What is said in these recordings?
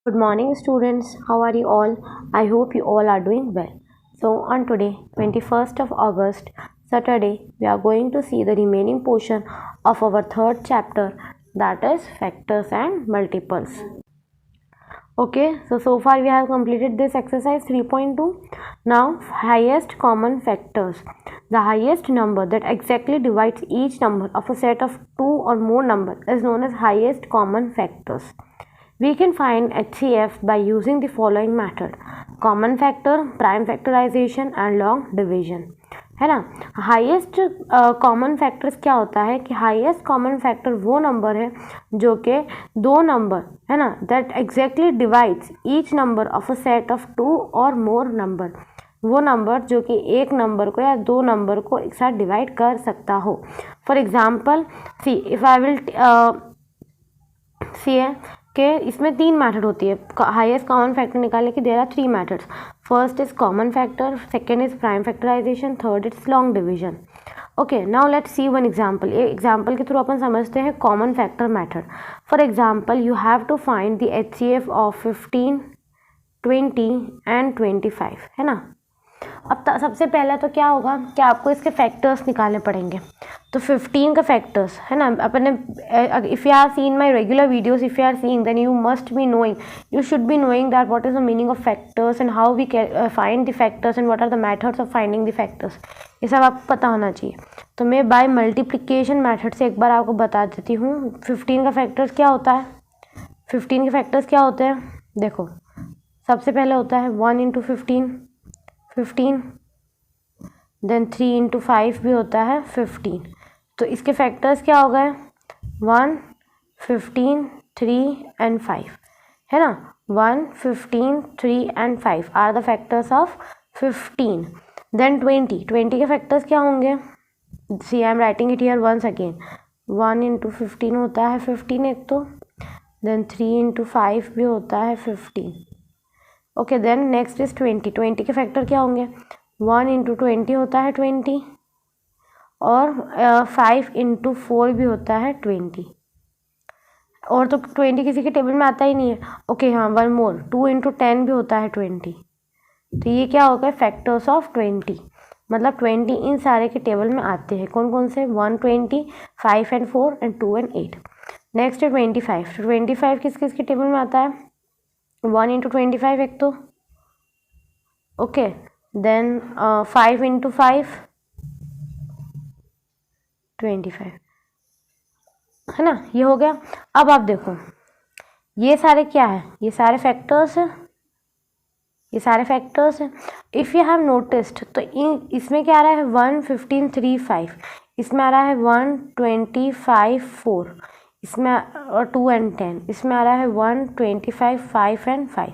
Good morning, students. How are you all? I hope you all are doing well. So, on today, 21st of August, Saturday, we are going to see the remaining portion of our third chapter, that is factors and multiples. Okay, so far we have completed this exercise 3.2. Now, highest common factors. The highest number that exactly divides each number of a set of two or more numbers is known as highest common factors. We can find HCF by using the following method: common factor, prime factorization and long division. है ना. Highest common factors क्या होता है कि highest common factor वो number है जो कि दो नंबर है ना that exactly divides each number of a set of two or more number. वो नंबर जो कि एक नंबर को या दो नंबर को एक साथ डिवाइड कर सकता हो. For example see if I will see है कि इसमें तीन मेथड होती है हाईएस्ट कॉमन फैक्टर निकालने की. There are three methods. First is common factor, second is prime factorisation, third is long division. Okay, now let's see one example. ये example के थ्रू अपन समझते हैं common factor method. For example you have to find the HCF of 15, 20 and 25 है ना. अब सबसे पहला तो क्या होगा कि आपको इसके फैक्टर्स निकालने पड़ेंगे. तो 15 का फैक्टर्स है ना अपने. If you have seen my regular videos, if you are seeing then you must be knowing, you should be knowing that what is the meaning of factors and how we find the factors and what are the methods of finding the factors. ये सब आपको पता होना चाहिए. तो मैं bye multiplication method से एक बार आपको बता देती हूँ 15 का फैक्टर्स क्या होता है. 15 के फैक्टर्स क्या होते हैं देखो. सबसे पहले होता है 1 इंटू 15, देन 3 इंटू 5 भी होता है 15. तो इसके फैक्टर्स क्या हो गए 1, 15, 3 एंड 5 है ना. 1, 15, 3 and 5 are the factors of 15. Then 20 के फैक्टर्स क्या होंगे. See I am writing it here once again. 1 into 15 होता है 15 एक तो. देन 3 इंटू 5 भी होता है 15. ओके, देन नेक्स्ट इज 20 के फैक्टर क्या होंगे. 1 इंटू 20 होता है 20 और 5 इंटू 4 भी होता है 20. और तो 20 किसी के टेबल में आता ही नहीं है. ओके हाँ, वन मोर 2 इंटू 10 भी होता है 20. तो ये क्या हो गए फैक्टर्स ऑफ 20. मतलब 20 इन सारे के टेबल में आते हैं. कौन कौन से 1, 20, 5 एंड 4 एंड 2 एंड 8. नेक्स्ट है 25. 25 किस किस के टेबल में आता है. 1 इंटू 25 एक तो. ओके, देन 5 इंटू 5 25 है ना. ये हो गया. अब आप देखो ये सारे क्या है, ये सारे फैक्टर्स हैं. ये सारे फैक्टर्स हैं. इफ़ यू हैव नोटिस्ड तो इसमें क्या आ रहा है 1, 15, 3, 5. इसमें आ रहा है 1, 25, 4. इसमें और 2 एंड 10. इसमें आ रहा है 1, 25, 5 एंड 5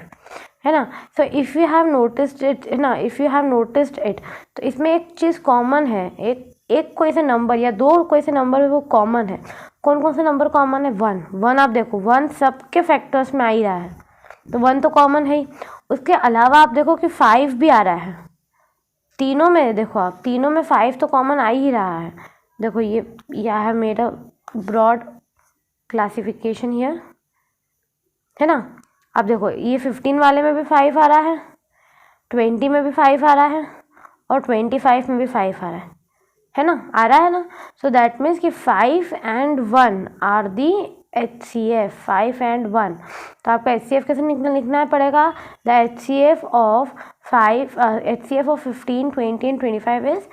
है ना. So if you have noticed it है ना, if you have noticed it तो इसमें एक चीज़ कॉमन है. एक कोई से नंबर या दो कोई से नंबर वो कॉमन है. कौन कौन से नंबर कॉमन है. 1 आप देखो 1 सबके फैक्टर्स में आ ही रहा है. तो 1 तो कॉमन है ही. उसके अलावा आप देखो कि 5 भी आ रहा है. तीनों में देखो आप, तीनों में 5 तो कॉमन आ ही रहा है. देखो ये यह है मेरा ब्रॉड क्लासिफिकेशन हियर है ना. अब देखो ये 15 वाले में भी 5 आ रहा है, 20 में भी 5 आ रहा है और 25 में भी 5 आ रहा है ना. आ रहा है ना. सो दैट मीन्स कि 5 and 1 are the HCF. 5 and 1. तो आपका HCF कैसे लिखना पड़ेगा. The HCF of 15, 20 and 25 is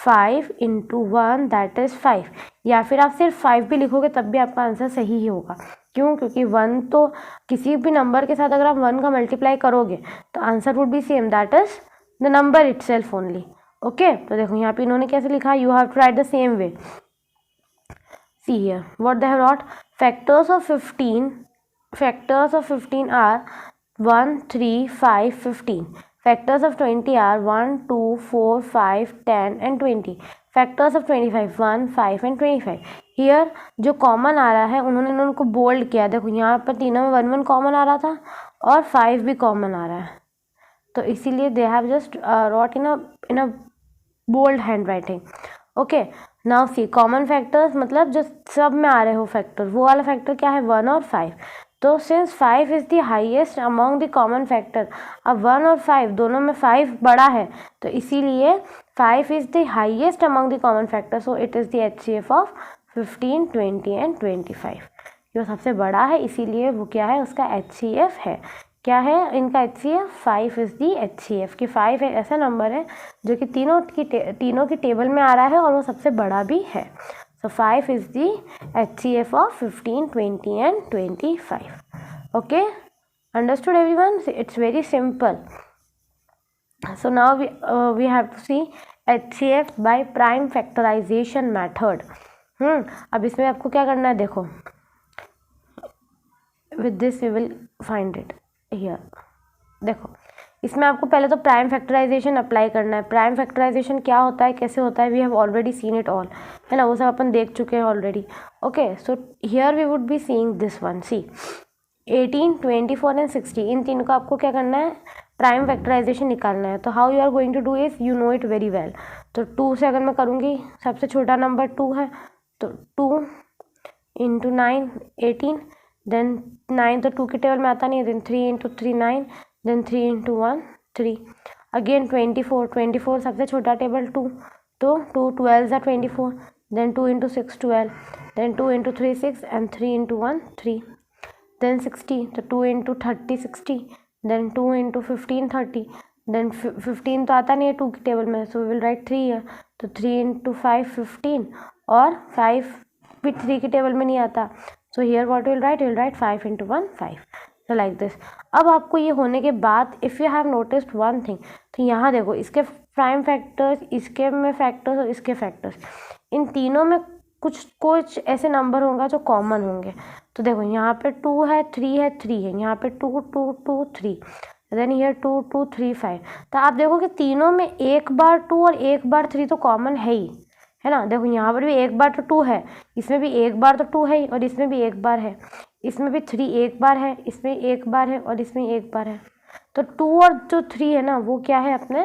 5 into 1 that is 5. या फिर आप सिर्फ 5 भी लिखोगे तब भी आपका आंसर सही ही होगा. क्यों. क्योंकि 1 तो किसी भी नंबर के साथ अगर आप 1 का मल्टीप्लाई करोगे तो answer would be same, that is the number itself only. Okay, तो देखो यहाँ पे इन्होंने कैसे लिखा. You have to write the same way. See here what they have wrote. Factors of 15 are 1, 3, 5, 15. Factors of 20 are 1, 2, 4, 5, 10 and 20. Factors of 25 1, 5 and 25. Here जो common आ रहा है उन्होंने उनको बोल्ड किया. देखो यहाँ पर तीनों में 1 1 कॉमन आ रहा था और 5 भी कॉमन आ रहा है. तो इसीलिए they have just wrote in a bold hand writing. Okay, now see common factors मतलब जो सब में आ रहे हो फैक्टर, वो वाला फैक्टर क्या है 1 और 5. तो since 5 is the highest among the common factor, अब 1 और 5 दोनों में 5 बड़ा है, तो इसीलिए 5 is the highest among the common factor, so it is the HCF of 15, 20 and 25। जो सबसे बड़ा है इसीलिए वो क्या है, उसका HCF है। क्या है इनका HCF? 5 इज़ दी HCF, कि 5 एक ऐसा नंबर है जो कि तीनों की टेबल में आ रहा है और वो सबसे बड़ा भी है। सो 5 is the HCF of 15, 20 and 25. Okay, understood everyone? It's very simple. So now we have to see HCF by prime factorization method. अब इसमें आपको क्या करना है, देखो, with this we will find it here. देखो, इसमें आपको पहले तो प्राइम फैक्टराइजेशन अप्लाई करना है। प्राइम फैक्टराइजेशन क्या होता है, कैसे होता है, we have already seen it all, है ना, वो सब अपन देख चुके हैं already. Okay, so here we would be seeing this one. See 18, 24 and 60, इन तीनों का आपको क्या करना है, प्राइम फैक्टराइजेशन निकालना है। तो how you are going to do is, you know it very well. तो 2 से अगर मैं करूँगी, सबसे छोटा नंबर 2 है, तो 2 इंटू 9 18, देन 9 तो 2 की टेबल में आता नहीं है, then 3 into 3 9, then 3 into 1 3, again 24 सबसे छोटा टेबल 2, तो 2 12 are 24, then 2 into 6 12, then 2 into 3 6 and 3 into 1 3, then 60, तो 2 इंटू 30 60, देन 2 इंटू 15 30, देन 15 तो आता नहीं है 2 की टेबल में, सो वी विल राइट 3 है, तो 3 इंटू 5 15, और 5 भी 3 की टेबल में नहीं आता, so here what will write 5 into 1 5, so like this। अब आपको ये होने के बाद if you have noticed one thing, तो यहाँ देखो, इसके प्राइम फैक्टर्स, इसके में फैक्टर्स और इसके फैक्टर्स, इन तीनों में कुछ ऐसे नंबर होंगे जो कॉमन होंगे। तो देखो, यहाँ पे 2 है, 3 है, 3 है, यहाँ पे 2 2 2 3, देन हियर 2 2 3 5। तो आप देखो कि तीनों में एक बार 2 और एक बार 3 तो कॉमन है ही, है ना। देखो, यहाँ पर भी एक बार तो 2 है, इसमें भी एक बार तो 2 है और इसमें भी एक बार है, इसमें भी 3 एक बार है, इसमें एक बार है और इसमें एक बार है। तो 2 और जो 3 है ना, वो क्या है अपने,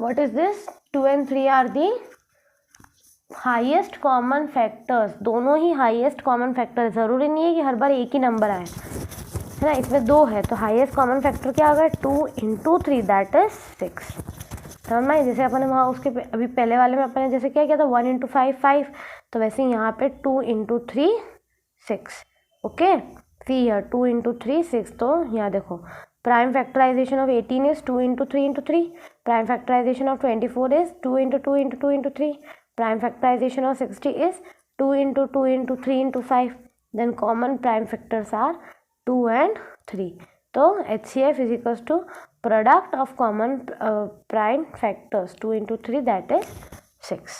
what is this, 2 and 3 are the highest common factors. दोनों ही हाईएस्ट कॉमन फैक्टर, ज़रूरी नहीं है कि हर बार एक ही नंबर आए, है ना। इसमें 2 है, तो हाईएस्ट कॉमन फैक्टर क्या होगा, 2 इंटू 3 दैट इज 6। समझ में, जैसे अपन वहाँ उसके अभी पहले वाले में अपन जैसे क्या किया था, 1 इंटू 5 5, तो वैसे यहाँ पे 2 into 3 6। Okay, see here 2 into 3 6। तो यहाँ देखो, prime factorisation of 18 is 2 into 3 into 3, prime factorisation of 24 is 2 into 2 into 2 into 3, prime factorisation of 60 is 2 into 2 into 3 into 5, then common prime factors are 2 and 3। तो HCF is equals to product of common prime factors 2 into 3 that is 6।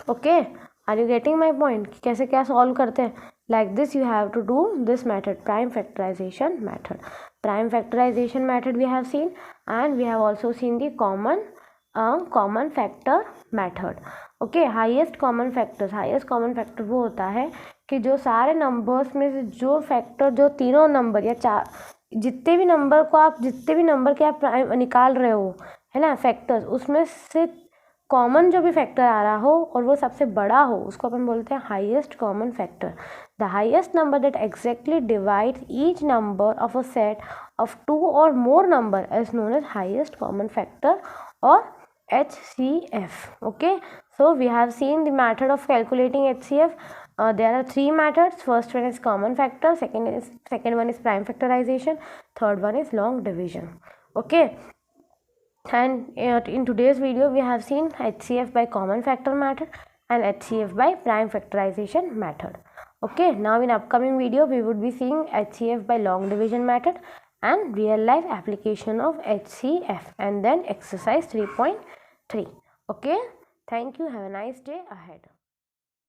Okay, are you getting my point कि कैसे क्या solve करते हैं। Like this you have to do this method, prime factorization method। Prime factorization method we have seen, and we have also seen the common factor method। Okay, highest common factor वो होता है कि जो सारे numbers में से जो factor, जो तीनों नंबर या चार, जितने भी नंबर के आप प्राइम निकाल रहे हो, है ना, फैक्टर्स, उसमें से कॉमन जो भी फैक्टर आ रहा हो और वो सबसे बड़ा हो, उसको अपन बोलते हैं highest common factor. The highest number that exactly divides each number of a set of 2 or more number is known as highest common factor or HCF। Okay, so we have seen the method of calculating HCF। There are 3 methods. First one is common factor, second one is prime factorization, third one is long division। Okay, and in today's video we have seen HCF by common factor method and HCF by prime factorization method। Okay, now in upcoming video we would be seeing HCF by long division method and real life application of HCF, and then exercise 3.3। Okay, thank you, have a nice day ahead।